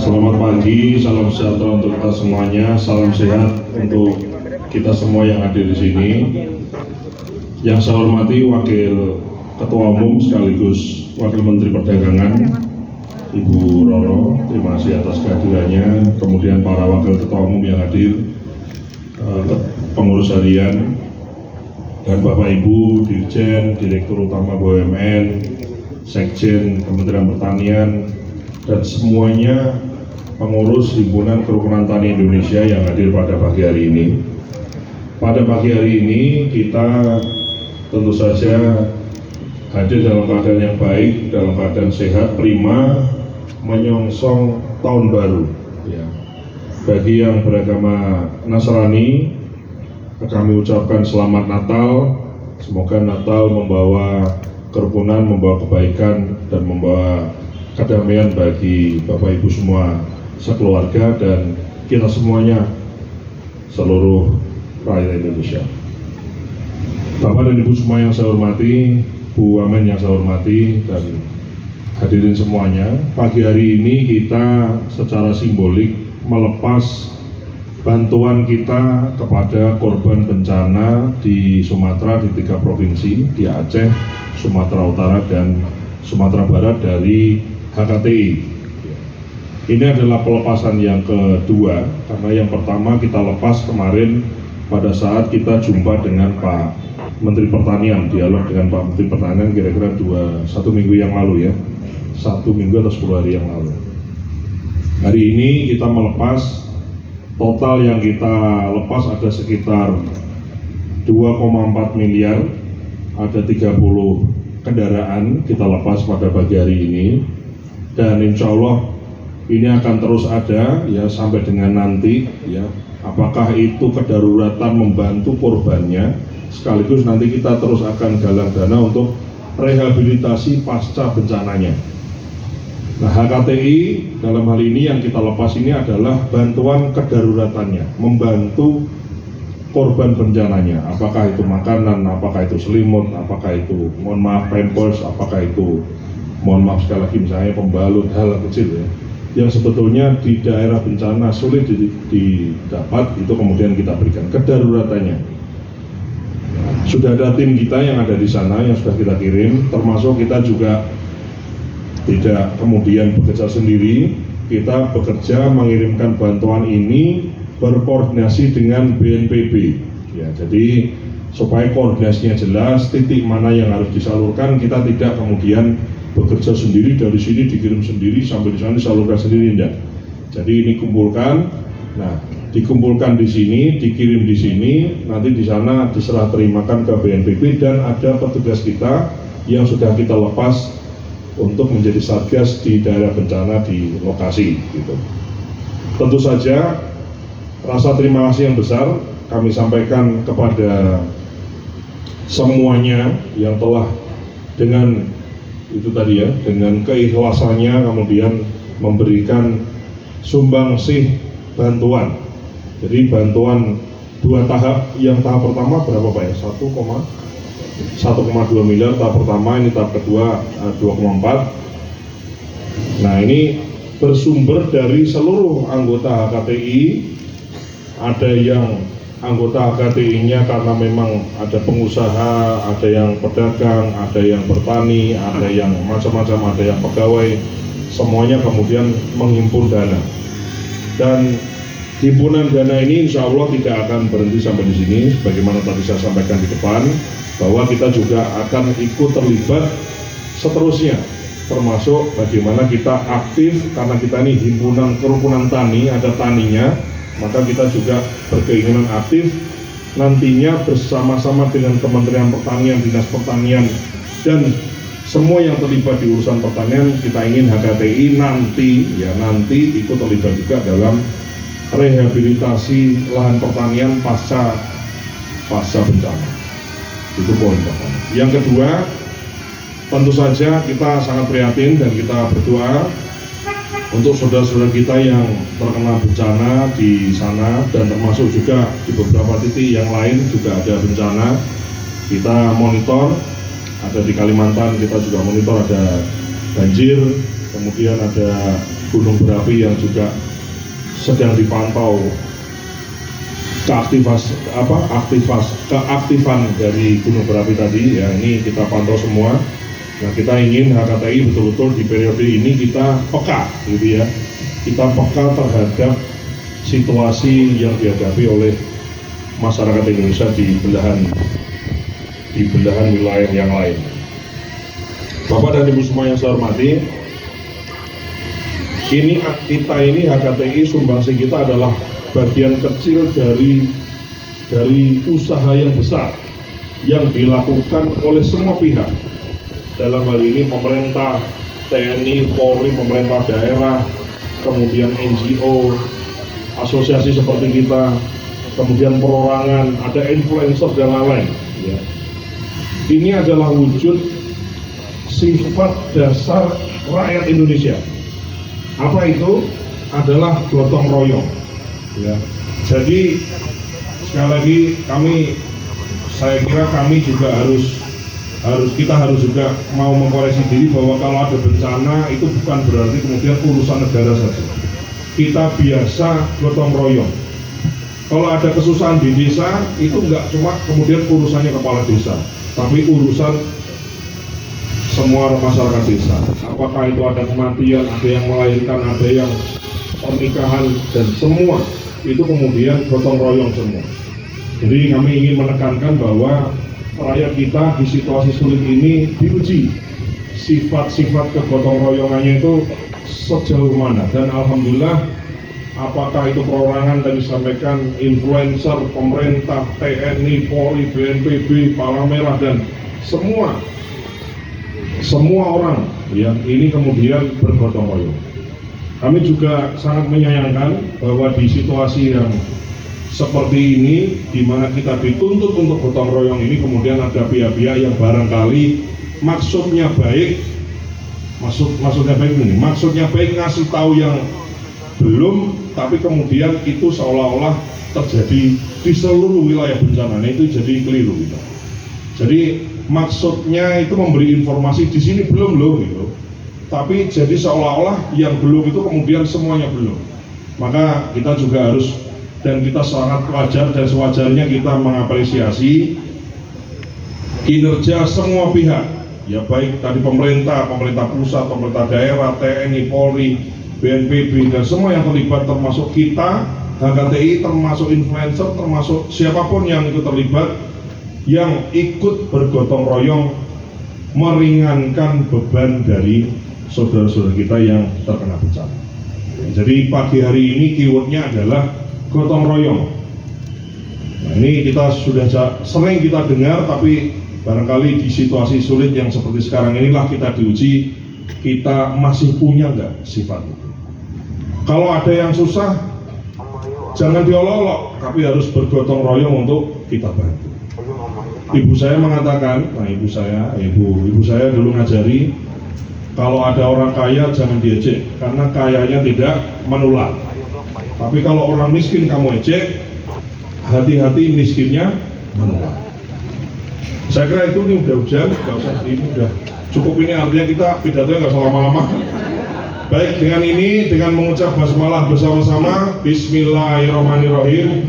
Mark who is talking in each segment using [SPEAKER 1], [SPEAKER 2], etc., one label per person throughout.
[SPEAKER 1] Selamat pagi, salam sejahtera untuk kita semuanya, salam sehat untuk kita semua yang hadir di sini. Yang saya hormati Wakil Ketua Umum sekaligus Wakil Menteri Perdagangan, Ibu Roro, terima kasih atas kehadirannya. Kemudian para Wakil Ketua Umum yang hadir, pengurus harian, dan Bapak Ibu Dirjen, Direktur Utama BUMN, Sekjen Kementerian Pertanian, dan semuanya pengurus Himpunan Kerukunan Tani Indonesia yang hadir pada pagi hari ini. Pada pagi hari ini kita tentu saja hadir dalam keadaan yang baik, dalam keadaan sehat, prima, menyongsong tahun baru. Ya. Bagi yang beragama Nasrani, kami ucapkan selamat Natal. Semoga Natal membawa kerukunan, membawa kebaikan, dan membawa kedamaian bagi Bapak Ibu semua sekeluarga dan kita semuanya, seluruh rakyat Indonesia. Bapak dan Ibu semua yang saya hormati, Bu Wamen yang saya hormati, dan hadirin semuanya, pagi hari ini kita secara simbolik melepas bantuan kita kepada korban bencana di Sumatera, di 3 provinsi, di Aceh, Sumatera Utara, dan Sumatera Barat dari HKTI. Ini adalah pelepasan yang kedua, karena yang pertama kita lepas kemarin pada saat kita jumpa dengan Pak Menteri Pertanian, dialog dengan Pak Menteri Pertanian kira-kira 1 minggu yang lalu ya, 1 minggu atau 10 hari yang lalu. Hari ini kita melepas, total yang kita lepas ada sekitar 2,4 miliar, ada 30 kendaraan kita lepas pada pagi hari ini, dan insya Allah ini akan terus ada ya sampai dengan nanti ya. Apakah itu kedaruratan membantu korbannya, sekaligus nanti kita terus akan galang dana untuk rehabilitasi pasca bencananya. Nah, HKTI dalam hal ini yang kita lepas ini adalah bantuan kedaruratannya, membantu korban bencananya. Apakah itu makanan, apakah itu selimut, apakah itu mohon maaf pampers, apakah itu mohon maaf sekali lagi misalnya pembalut, hal kecil ya, yang sebetulnya di daerah bencana sulit didapat, itu kemudian kita berikan kedaruratannya. Sudah ada tim kita yang ada di sana yang sudah kita kirim, termasuk kita juga tidak kemudian bekerja sendiri, kita bekerja mengirimkan bantuan ini berkoordinasi dengan BNPB ya, jadi supaya koordinasinya jelas, titik mana yang harus disalurkan, kita tidak kemudian bekerja sendiri, dari sini dikirim sendiri, sampai di sana disalurkan sendiri, enggak. Jadi ini kumpulkan, nah dikumpulkan di sini, dikirim di sini, nanti di sana diserah terimakan ke BNPB, dan ada petugas kita yang sudah kita lepas untuk menjadi satgas di daerah bencana di lokasi gitu. Tentu saja rasa terima kasih yang besar kami sampaikan kepada semuanya yang telah dengan itu tadi ya, dengan keikhlasannya kemudian memberikan sumbangsih bantuan. Jadi bantuan 2 tahap, yang tahap pertama berapa Pak ya? 1,2 miliar tahap pertama, ini tahap kedua 2,4. Nah, ini bersumber dari seluruh anggota HKTI. Ada yang anggota HKTI-nya karena memang ada pengusaha, ada yang pedagang, ada yang bertani, ada yang macam-macam, ada yang pegawai, semuanya kemudian menghimpun dana. Dan himpunan dana ini insya Allah tidak akan berhenti sampai di sini, sebagaimana tadi saya sampaikan di depan, bahwa kita juga akan ikut terlibat seterusnya, termasuk bagaimana kita aktif, karena kita ini himpunan kerukunan tani, ada taninya, maka kita juga berkeinginan aktif nantinya bersama-sama dengan Kementerian Pertanian, Dinas Pertanian, dan semua yang terlibat di urusan pertanian. Kita ingin HKTI nanti ikut terlibat juga dalam rehabilitasi lahan pertanian pasca bencana. Itu poin pertama. Yang kedua, tentu saja kita sangat prihatin dan kita berdoa untuk saudara-saudara kita yang terkena bencana di sana, dan termasuk juga di beberapa titik yang lain juga ada bencana. Kita monitor, ada di Kalimantan kita juga monitor ada banjir, kemudian ada gunung berapi yang juga sedang dipantau keaktifan dari gunung berapi tadi ya, ini kita pantau semua. Nah, kita ingin HKTI betul-betul di periode ini kita peka gitu ya, kita peka terhadap situasi yang dihadapi oleh masyarakat Indonesia di belahan wilayah yang lain. Bapak dan Ibu semua yang saya hormati, kita ini HKTI sumbangsi kita adalah bagian kecil dari usaha yang besar yang dilakukan oleh semua pihak. Dalam hal ini pemerintah, TNI, Polri, pemerintah daerah, kemudian NGO, asosiasi seperti kita, kemudian perorangan, ada influencer dan lain-lain. Ya. Ini adalah wujud sifat dasar rakyat Indonesia. Apa itu? Adalah gotong royong. Ya. Jadi sekali lagi saya kira kami juga kita harus juga mau mengkoreksi diri bahwa kalau ada bencana itu bukan berarti kemudian urusan negara saja. Kita biasa gotong royong. Kalau ada kesusahan di desa itu enggak cuma kemudian urusannya kepala desa, tapi urusan semua masyarakat desa. Apakah itu ada kematian, ada yang melahirkan, ada yang pernikahan, dan semua itu kemudian gotong royong semua. Jadi kami ingin menekankan bahwa rakyat kita di situasi sulit ini diuji sifat-sifat kegotong royongannya itu sejauh mana, dan alhamdulillah apakah itu perorangan dan disampaikan influencer, pemerintah, TNI, Polri, BNPB, Palang Merah, dan semua orang yang ini kemudian bergotong royong. Kami juga sangat menyayangkan bahwa di situasi yang seperti ini, di mana kita dituntut untuk gotong royong ini, kemudian ada pihak-pihak yang barangkali maksudnya baik ngasih tahu yang belum, tapi kemudian itu seolah-olah terjadi di seluruh wilayah bencana. Nah, itu jadi keliru gitu. Jadi maksudnya itu memberi informasi di sini belum loh gitu, tapi jadi seolah-olah yang belum itu kemudian semuanya belum. Maka kita juga harus, dan kita sangat wajar dan sewajarnya kita mengapresiasi kinerja semua pihak, ya baik tadi pemerintah pusat, pemerintah daerah, TNI, Polri, BNPB, dan semua yang terlibat, termasuk kita HKTI, termasuk influencer, termasuk siapapun yang ikut terlibat, yang ikut bergotong royong meringankan beban dari saudara-saudara kita yang terkena bencana. Jadi pagi hari ini keywordnya adalah gotong royong. Nah, ini kita sudah sering kita dengar, tapi barangkali di situasi sulit yang seperti sekarang inilah kita diuji, kita masih punya nggak sifat itu. Kalau ada yang susah, jangan diolok-olok, tapi harus bergotong royong untuk kita bantu. Ibu saya mengatakan, ibu saya dulu ngajari, kalau ada orang kaya jangan diejek, karena kayanya tidak menular. Tapi kalau orang miskin kamu ejek, hati-hati miskinnya menular. Saya kira itu ini udah hujan, nggak usah, ini udah cukup, ini artinya kita pidatonya nggak usah lama-lama. Baik, dengan ini, dengan mengucap basmalah bersama-sama, Bismillahirrahmanirrahim.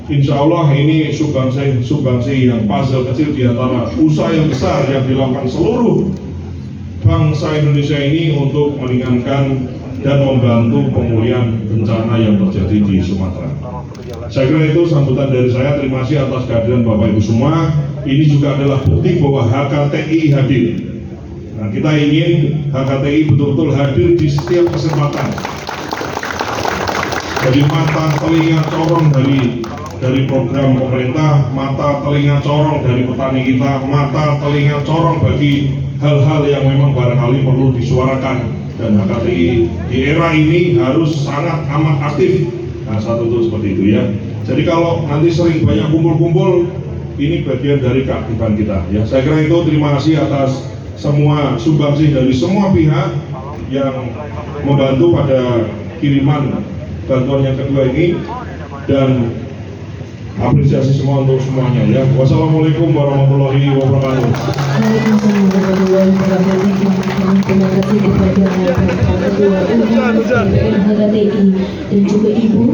[SPEAKER 1] Insya Allah ini sumbangsi yang puzzle kecil di antara usaha yang besar yang dilakukan seluruh bangsa Indonesia ini untuk meringankan dan membantu pemulihan bencana yang terjadi di Sumatera. Saya kira itu sambutan dari saya. Terima kasih atas kehadiran Bapak Ibu semua. Ini juga adalah bukti bahwa HKTI hadir. Nah, kita ingin HKTI betul-betul hadir di setiap kesempatan. Jadi mata telinga corong dari program pemerintah, mata telinga corong dari petani kita, mata telinga corong bagi hal-hal yang memang barangkali perlu disuarakan. Dan HKTI di era ini harus sangat amat aktif. Nah, satu itu seperti itu ya. Jadi kalau nanti sering banyak kumpul-kumpul, ini bagian dari keaktifan kita ya. Saya kira itu. Terima kasih atas semua sumbangsi dari semua pihak yang membantu pada kiriman bantuan yang kedua ini, dan apresiasi semua untuk semuanya ya. Wassalamualaikum warahmatullahi wabarakatuh.
[SPEAKER 2] Waalaikumsalam warahmatullahi wabarakatuh. Terima kasih kepada Ketua Umum DPR HKTI dan juga Ibu,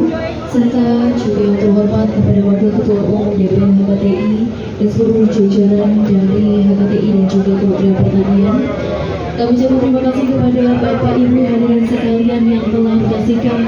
[SPEAKER 2] serta juga yang terhormat kepada Wakil Ketua Umum DPR HKTI dan seluruh jajaran dari HKTI dan juga Kementerian Pertanian. Kami ucapkan terima kasih kepada Bapak Ibu hadirin sekalian yang telah menyaksikan